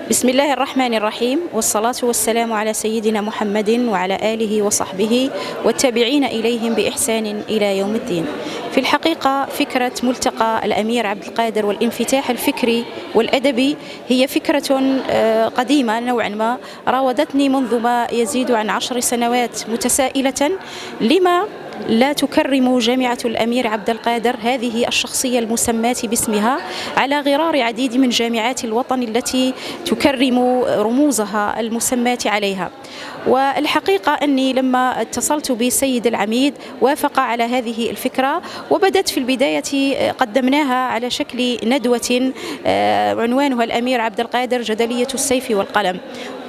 بسم الله الرحمن الرحيم، والصلاة والسلام على سيدنا محمد وعلى آله وصحبه والتابعين إليهم بإحسان إلى يوم الدين. في الحقيقة فكرة ملتقى الأمير عبد القادر والانفتاح الفكري والأدبي هي فكرة قديمة نوعا ما، راودتني منذ ما يزيد عن 10 سنوات متسائلة: لما لا تكرم جامعة الأمير عبد القادر هذه الشخصية المسماة باسمها على غرار عديد من جامعات الوطن التي تكرم رموزها المسماة عليها؟ والحقيقة أني لما اتصلت بالسيد العميد وافق على هذه الفكرة، وبدت في البداية قدمناها على شكل ندوة عنوانها الأمير عبد القادر جدلية السيف والقلم.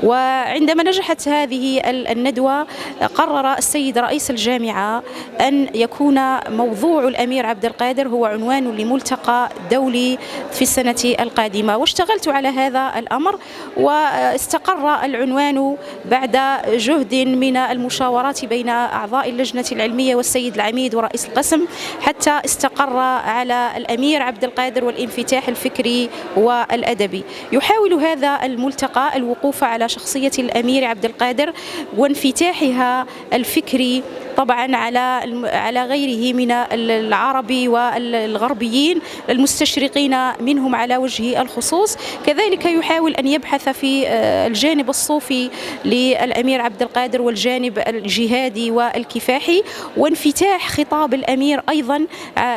وعندما نجحت هذه الندوة، قرر السيد رئيس الجامعة أن يكون موضوع الأمير عبد القادر هو عنوان لملتقى دولي في السنة القادمة، واشتغلت على هذا الأمر، واستقر العنوان بعد جهد من المشاورات بين أعضاء اللجنة العلمية والسيد العميد ورئيس القسم، حتى استقر على الأمير عبد القادر والانفتاح الفكري والأدبي. يحاول هذا الملتقى الوقوف على شخصية الأمير عبد القادر وانفتاحها الفكري طبعا على غيره من العرب والغربيين المستشرقين منهم على وجه الخصوص. كذلك يحاول أن يبحث في الجانب الصوفي للأمير عبد القادر والجانب الجهادي والكفاحي، وانفتاح خطاب الأمير أيضا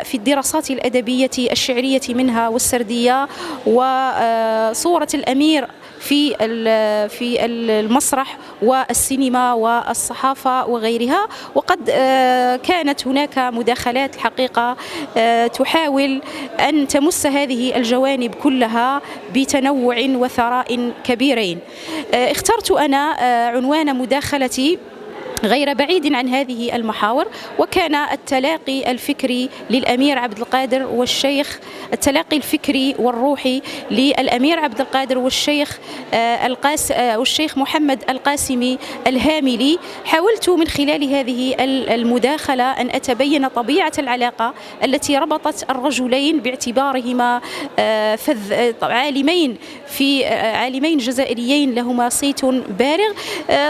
في الدراسات الأدبية الشعرية منها والسردية، وصورة الأمير في المسرح والسينما والصحافة وغيرها. وقد كانت هناك مداخلات الحقيقة تحاول أن تمس هذه الجوانب كلها بتنوع وثراء كبيرين. اخترت أنا عنوان مداخلتي غير بعيد عن هذه المحاور، وكان التلاقي الفكري للأمير عبد القادر والشيخ، التلاقي الفكري والروحي للأمير عبد القادر والشيخ محمد القاسمي الهاملي. حاولت من خلال هذه المداخلة أن أتبين طبيعة العلاقة التي ربطت الرجلين باعتبارهما عالمين جزائريين لهما صيت بالغ.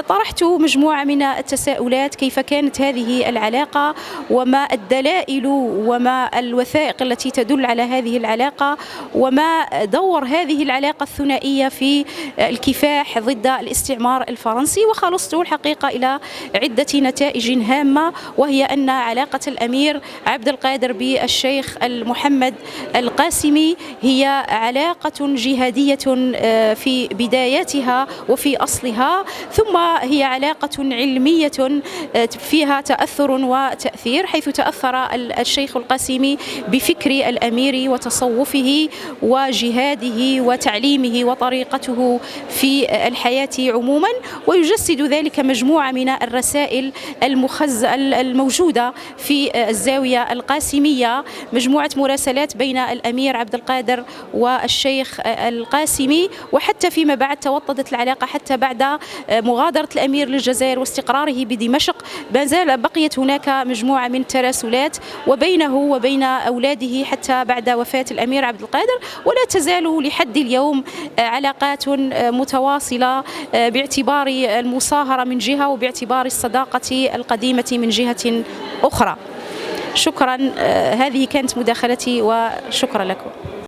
طرحت مجموعة من التساؤلات: كيف كانت هذه العلاقة، وما الدلائل وما الوثائق التي تدل على هذه العلاقة، وما دور هذه العلاقة الثنائية في الكفاح ضد الاستعمار الفرنسي. وخلصت الحقيقة إلى عدة نتائج هامة، وهي أن علاقة الأمير عبد القادر بالشيخ محمد القاسمي هي علاقة جهادية في بداياتها وفي أصلها، ثم هي علاقة علمية فيها تأثر وتأثير، حيث تأثر الشيخ القاسمي بفكر الأمير وتصوفه وجهاده وتعليمه وطريقته في الحياة عموما، ويجسد ذلك مجموعة من الرسائل الموجودة في الزاوية القاسمية، مجموعة مراسلات بين الأمير عبد القادر والشيخ القاسمي. وحتى فيما بعد توطدت العلاقة حتى بعد مغادرة الأمير للجزائر واستقراره بدمشق، بقيت هناك مجموعة من التراسلات وبينه وبين أولاده حتى بعد وفاة الأمير عبد القادر، ولا تزال لحد اليوم علاقات متواصلة باعتبار المصاهرة من جهة وباعتبار الصداقة القديمة من جهة أخرى. شكرا، هذه كانت مداخلتي وشكرا لكم.